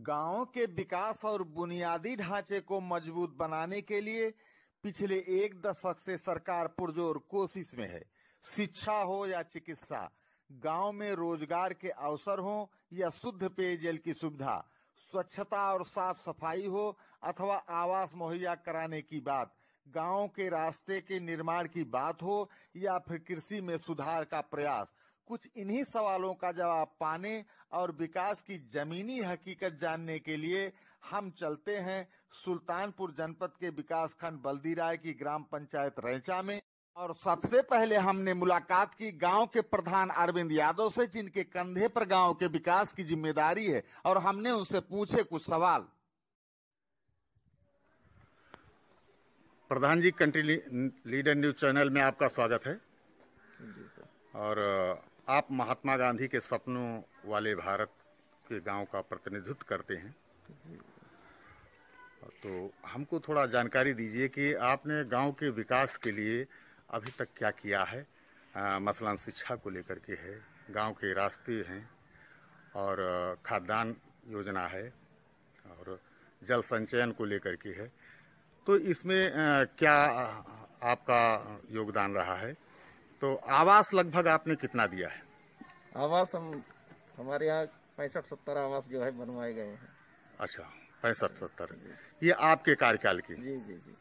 गांव के विकास और बुनियादी ढांचे को मजबूत बनाने के लिए पिछले एक दशक से सरकार पुरजोर कोशिश में है। शिक्षा हो या चिकित्सा, गांव में रोजगार के अवसर हो या शुद्ध पेयजल की सुविधा, स्वच्छता और साफ सफाई हो अथवा आवास मुहैया कराने की बात, गांव के रास्ते के निर्माण की बात हो या फिर कृषि में सुधार का प्रयास, कुछ इन्हीं सवालों का जवाब पाने और विकास की जमीनी हकीकत जानने के लिए हम चलते हैं सुल्तानपुर जनपद के विकास खंड बल्दीराय की ग्राम पंचायत रैंचा में। और सबसे पहले हमने मुलाकात की गांव के प्रधान अरविंद यादव से, जिनके कंधे पर गांव के विकास की जिम्मेदारी है, और हमने उनसे पूछे कुछ सवाल। प्रधान जी, कंट्री लीडर न्यूज चैनल में आपका स्वागत है। और आप महात्मा गांधी के सपनों वाले भारत के गांव का प्रतिनिधित्व करते हैं, तो हमको थोड़ा जानकारी दीजिए कि आपने गांव के विकास के लिए अभी तक क्या किया है। मसलन शिक्षा को लेकर के है, गांव के रास्ते हैं और खाद्यान्न योजना है और जल संचयन को लेकर के है, तो इसमें क्या आपका योगदान रहा है। तो आवास लगभग आपने कितना दिया है? आवास हमारे यहाँ 65-70 आवास जो है बनवाए गए हैं। अच्छा, 65-70, ये आपके कार्यकाल की? जी जी जी।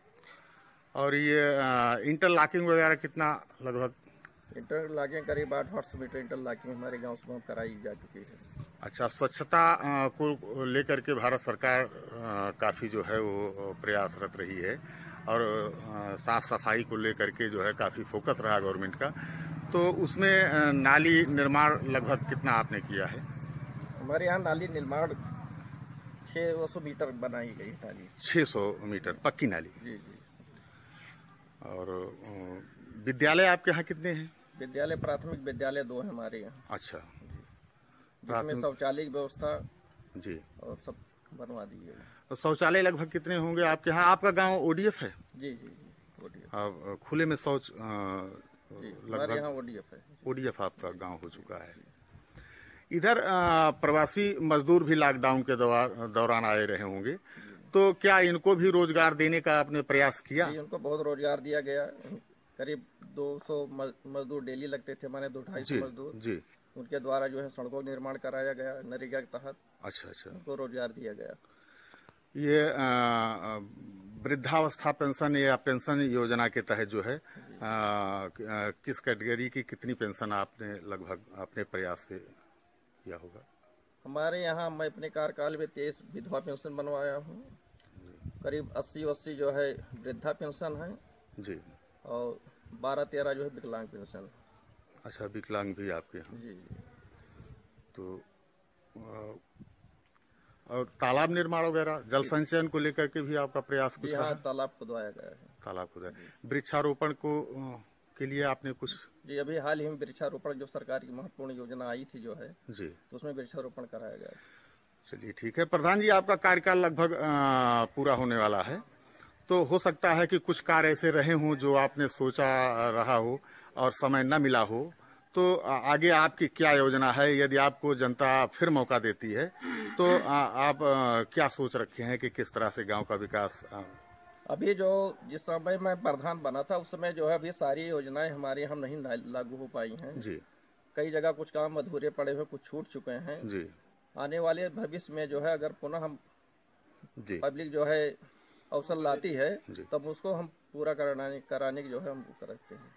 और ये इंटरलॉकिंग वगैरह कितना लगभग? इंटरलॉकिंग करीब 800 मीटर इंटरलॉकिंग हमारे गांव से कराई जा चुकी है। अच्छा, स्वच्छता को लेकर के भारत सरकार काफी जो है वो प्रयासरत रही है और साफ सफाई को लेकर के जो है काफी फोकस रहा गवर्नमेंट का, तो उसमें नाली निर्माण लगभग कितना आपने किया है? हमारे यहाँ नाली निर्माण 600 मीटर बनाई गई नाली। 600 मीटर पक्की नाली? जी जी। और विद्यालय आपके यहाँ कितने हैं? विद्यालय, प्राथमिक विद्यालय 2 है हमारे यहाँ। अच्छा, जिसमें शौचालय की व्यवस्था जी और सब बनवा दी है। तो शौचालय लगभग कितने होंगे आपके यहाँ? आपका गांव ओडीएफ है? जी जी जी, ओडीएफ। अब खुले में शौच हमारे यहाँ ओडीएफ है। ओडीएफ आपका गांव हो चुका है। इधर प्रवासी मजदूर भी लॉकडाउन के दौरान आए रहे होंगे, तो क्या इनको भी रोजगार देने का आपने प्रयास किया? जी, उनको बहुत रोजगार दिया गया। करीब 200 मजदूर डेली लगते थे हमारे, 200-250 मजदूर जी। उनके द्वारा जो है सड़कों का निर्माण कराया गया नरेगा के तहत। अच्छा अच्छा, उनको रोजगार दिया गया। ये वृद्धावस्था पेंशन या पेंशन योजना के तहत जो है किस कैटेगरी की कितनी पेंशन आपने लगभग अपने प्रयास से किया होगा? हमारे यहाँ मैं अपने कार्यकाल में 23 विधवा पेंशन बनवाया हूँ। करीब 80 जो है वृद्धा पेंशन है जी, और 12-13 जो है विकलांग पेंशन। अच्छा, विकलांग भी आपके यहाँ? जी। तो और तालाब निर्माण वगैरह, जल संचयन को लेकर के भी आपका प्रयास कुछ रहा? तालाब खुदवाया गया है। तालाब खुदवाया। वृक्षारोपण को के लिए आपने कुछ? जी, अभी हाल ही में वृक्षारोपण जो सरकार की महत्वपूर्ण योजना आई थी जो है जी, तो उसमें वृक्षारोपण कराया गया। चलिए ठीक है। प्रधान जी, आपका कार्यकाल लगभग पूरा होने वाला है, तो हो सकता है कि कुछ कार्य ऐसे रहे हों जो आपने सोचा रहा हो और समय न मिला हो, तो आगे आपकी क्या योजना है? यदि आपको जनता फिर मौका देती है तो आप क्या सोच रखे हैं कि किस तरह से गांव का विकास? अभी जो जिस समय मैं प्रधान बना था उस समय जो है अभी सारी योजनाएं हमारे यहाँ नहीं लागू हो पाई हैं जी। कई जगह कुछ काम अधूरे पड़े हुए, कुछ छूट चुके हैं जी। आने वाले भविष्य में जो है अगर पुनः हम जी पब्लिक जो है अवसर लाती है तब उसको हम पूरा कराने की जो है हम करते हैं।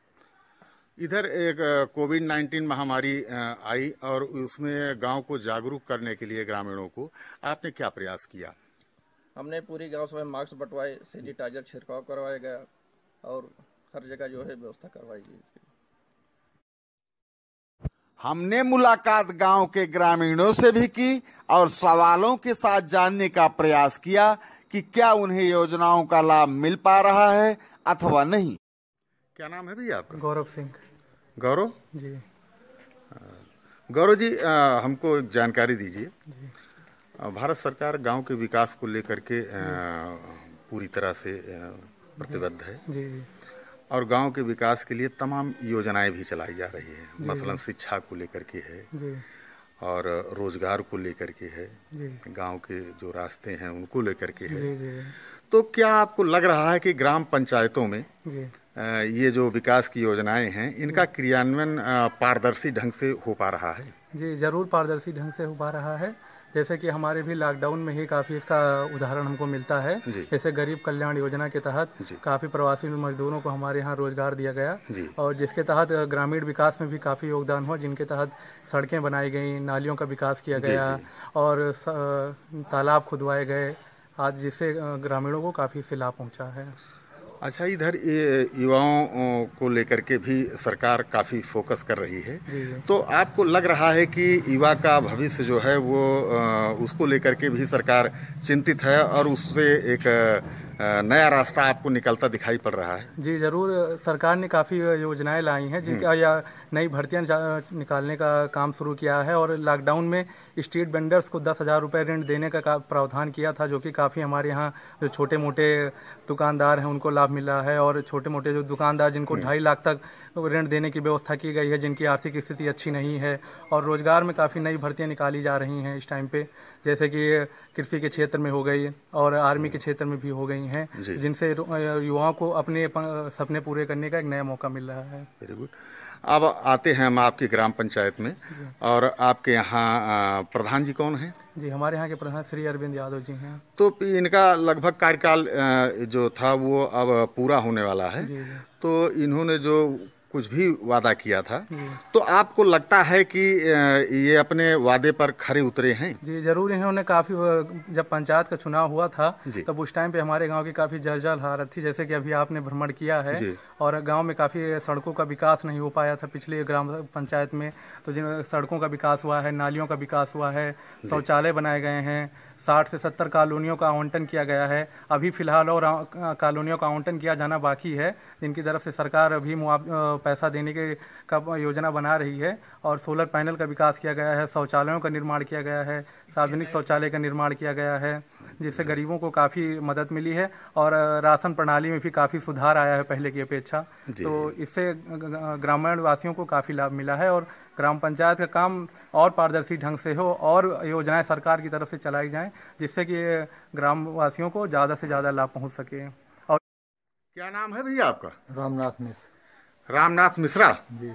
इधर एक कोविड-19 महामारी आई और उसमें गांव को जागरूक करने के लिए ग्रामीणों को आपने क्या प्रयास किया? हमने पूरी गांव में मास्क बंटवाए, सैनिटाइजर छिड़काव करवाया गया और हर जगह जो है व्यवस्था करवाई गई। हमने मुलाकात गांव के ग्रामीणों से भी की और सवालों के साथ जानने का प्रयास किया कि क्या उन्हें योजनाओं का लाभ मिल पा रहा है अथवा नहीं। क्या नाम है भैया आपका? गौरव सिंह। गौरव जी। गौरव जी, हमको जानकारी दीजिए। भारत सरकार गांव के विकास को लेकर के पूरी तरह से प्रतिबद्ध है जी। और गांव के विकास के लिए तमाम योजनाएं भी चलाई जा रही है, मसलन शिक्षा को लेकर के है जी। और रोजगार को लेकर के है, गांव के जो रास्ते हैं उनको लेकर के है। तो क्या आपको लग रहा है कि ग्राम पंचायतों में ये जो विकास की योजनाएं हैं इनका क्रियान्वयन पारदर्शी ढंग से हो पा रहा है? जी जरूर पारदर्शी ढंग से हो पा रहा है। जैसे कि हमारे भी लॉकडाउन में ही काफ़ी इसका उदाहरण हमको मिलता है। जैसे गरीब कल्याण योजना के तहत काफ़ी प्रवासी मजदूरों को हमारे यहाँ रोजगार दिया गया और जिसके तहत ग्रामीण विकास में भी काफ़ी योगदान हुआ, जिनके तहत सड़कें बनाई गई, नालियों का विकास किया गया और तालाब खुदवाए गए आज, जिससे ग्रामीणों को काफ़ी इससे लाभ पहुँचा है। अच्छा, इधर युवाओं को लेकर के भी सरकार काफी फोकस कर रही है, तो आपको लग रहा है कि युवा का भविष्य जो है वो उसको लेकर के भी सरकार चिंतित है और उससे एक नया रास्ता आपको निकलता दिखाई पड़ रहा है? जी जरूर, सरकार ने काफ़ी योजनाएं लाई हैं जिनका या नई भर्तियां निकालने का काम शुरू किया है और लॉकडाउन में स्ट्रीट वेंडर्स को 10,000 रुपये ऋण देने का प्रावधान किया था, जो कि काफ़ी हमारे यहाँ जो छोटे मोटे दुकानदार हैं उनको लाभ मिला है और छोटे मोटे जो दुकानदार जिनको 2.5 लाख तक ऋण देने की व्यवस्था की गई है, जिनकी आर्थिक स्थिति अच्छी नहीं है। और रोजगार में काफ़ी नई भर्तियां निकाली जा रही हैं इस टाइम पे, जैसे कि कृषि के क्षेत्र में हो गई और आर्मी के क्षेत्र में भी हो गई हैं, जिनसे युवाओं को अपने सपने पूरे करने का एक नया मौका मिल रहा है। Very good. अब आते हैं हम आपकी ग्राम पंचायत में, और आपके यहाँ प्रधान जी कौन हैं? जी हमारे यहाँ के प्रधान श्री अरविंद यादव जी हैं। तो इनका लगभग कार्यकाल जो था वो अब पूरा होने वाला है, तो इन्होंने जो कुछ भी वादा किया था, तो आपको लगता है कि ये अपने वादे पर खरे उतरे हैं? जी जरूर, इन्होंने काफी, जब पंचायत का चुनाव हुआ था तब उस टाइम पे हमारे गांव की काफी जर्जर हालत थी, जैसे कि अभी आपने भ्रमण किया है, और गांव में काफी सड़कों का विकास नहीं हो पाया था पिछले ग्राम पंचायत में। तो जिन सड़कों का विकास हुआ है, नालियों का विकास हुआ है, शौचालय बनाए गए हैं, 60 से 70 कॉलोनियों का आवंटन किया गया है। अभी फिलहाल और कॉलोनियों का आवंटन किया जाना बाकी है, जिनकी तरफ से सरकार अभी पैसा देने के का योजना बना रही है। और सोलर पैनल का विकास किया गया है, शौचालयों का निर्माण किया गया है, सार्वजनिक शौचालय का निर्माण किया गया है, जिससे गरीबों को काफ़ी मदद मिली है और राशन प्रणाली में भी काफ़ी सुधार आया है पहले की अपेक्षा। तो इससे ग्रामीण वासियों को काफ़ी लाभ मिला है और ग्राम पंचायत का काम और पारदर्शी ढंग से हो और योजनाएं सरकार की तरफ से चलाई जाएं, जिससे कि ग्राम वासियों को ज़्यादा से ज़्यादा लाभ पहुंच सके। और क्या नाम है भैया आपका? रामनाथ मिश्रा। रामनाथ मिश्रा जी।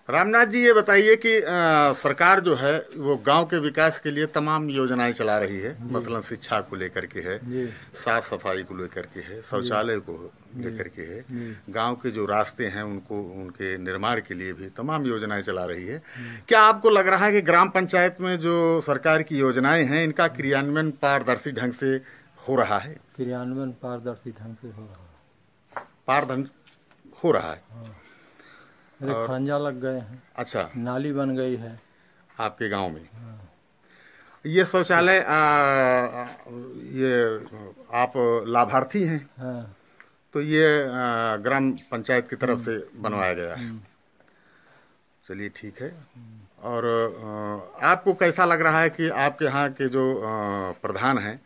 रामनाथ जी, ये बताइए कि सरकार जो है वो गांव के विकास के लिए तमाम योजनाएं चला रही है, मतलब शिक्षा को लेकर के है, साफ सफाई को लेकर के है, शौचालय को लेकर के है, गांव के जो रास्ते हैं उनको उनके निर्माण के लिए भी तमाम योजनाएं चला रही है। क्या आपको लग रहा है कि ग्राम पंचायत में जो सरकार की योजनाएं हैं इनका क्रियान्वयन पारदर्शी ढंग से हो रहा है? क्रियान्वयन पारदर्शी ढंग से हो रहा है। खंजा लग गए हैं। अच्छा, नाली बन गई है आपके गांव में। ये शौचालय ये आप लाभार्थी हैं? तो ये ग्राम पंचायत की तरफ से बनवाया गया है। चलिए ठीक है। और आपको कैसा लग रहा है कि आपके यहाँ के जो प्रधान हैं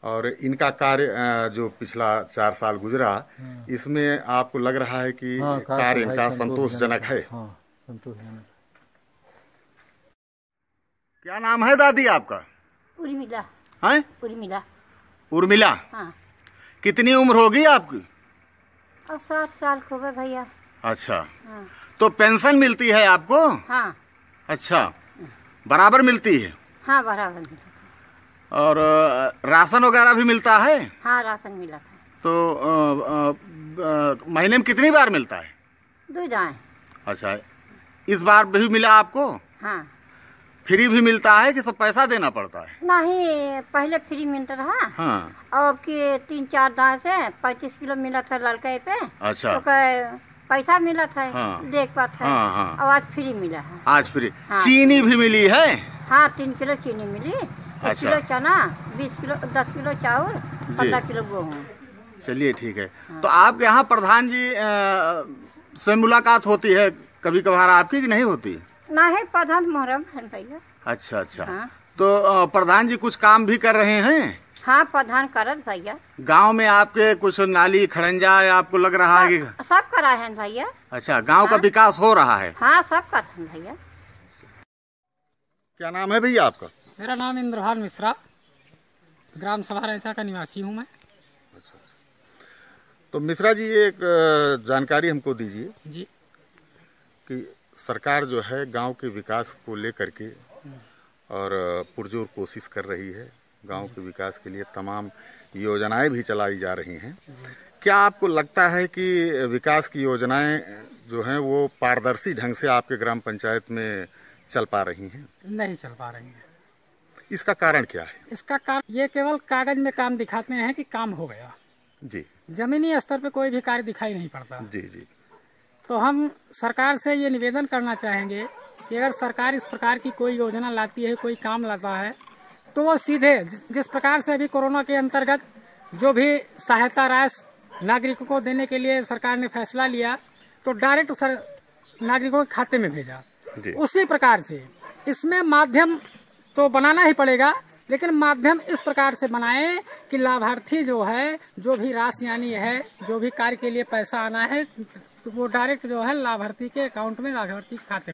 और इनका कार्य जो पिछला 4 साल गुजरा, इसमें आपको लग रहा है कि कार्य इनका संतोषजनक है? संतोषजनक। क्या नाम है दादी आपका? उर्मिला। हैं? उर्मिला। उर्मिला। हाँ। कितनी उम्र होगी आपकी? 60 साल हो गए भैया। अच्छा। हाँ। तो पेंशन मिलती है आपको? हाँ। अच्छा, बराबर मिलती है? हाँ बराबर मिलती है। और राशन वगैरह भी मिलता है? हाँ राशन मिला था। तो महीने में कितनी बार मिलता है? 2 जाए। अच्छा, इस बार भी मिला आपको? हाँ। फ्री भी मिलता है कि सब पैसा देना पड़ता है? नहीं, पहले फ्री मिलता रहा। हाँ। अब की 3-4 दाएं से 35 किलो मिला था लड़के पे। अच्छा। तो पैसा मिला था। हाँ। देख पाता है। हाँ, हाँ। अब आज फ्री मिला है। आज फ्री। हाँ। चीनी भी मिली है? हाँ, 3 किलो चीनी मिली। 1 किलो चना, 10 किलो चावल, 15 किलो गेहूँ। चलिए ठीक है। हाँ। तो आपके यहाँ प्रधान जी से मुलाकात होती है कभी कभार आपकी कि नहीं होती? नहीं, प्रधान मुहर्रम है भैया। अच्छा अच्छा। हाँ। तो प्रधान जी कुछ काम भी कर रहे हैं? हाँ, प्रधान करत भैया। गांव में आपके कुछ नाली खड़ंजा आपको लग रहा है कि? सब करा है भैया। अच्छा, गांव का विकास हो रहा है? हाँ, सब करते हैं भैया। क्या नाम है भैया आपका? मेरा नाम इंद्रभान मिश्रा, ग्राम सभा रैंचा का निवासी हूँ मैं। अच्छा, तो मिश्रा जी एक जानकारी हमको दीजिए जी कि सरकार जो है गांव के विकास को लेकर के और पुरजोर कोशिश कर रही है, गांव के विकास के लिए तमाम योजनाएं भी चलाई जा रही हैं। क्या आपको लगता है कि विकास की योजनाएं जो हैं वो पारदर्शी ढंग से आपके ग्राम पंचायत में चल पा रही हैं? नहीं चल पा रही हैं। इसका कारण क्या है? इसका कारण ये केवल कागज में काम दिखाते हैं कि काम हो गया जी, जमीनी स्तर पे कोई भी कार्य दिखाई नहीं पड़ता। जी जी। तो हम सरकार से ये निवेदन करना चाहेंगे कि अगर सरकार इस प्रकार की कोई योजना लाती है, कोई काम लाता है, तो वो सीधे जिस प्रकार से अभी कोरोना के अंतर्गत जो भी सहायता राशि नागरिकों को देने के लिए सरकार ने फैसला लिया, तो डायरेक्ट नागरिकों के खाते में भेजा। उसी प्रकार से इसमें माध्यम तो बनाना ही पड़ेगा, लेकिन माध्यम इस प्रकार से बनाए कि लाभार्थी जो है, जो भी राशि यानी है, जो भी कार्य के लिए पैसा आना है, तो वो डायरेक्ट जो है लाभार्थी के अकाउंट में, लाभार्थी के खाते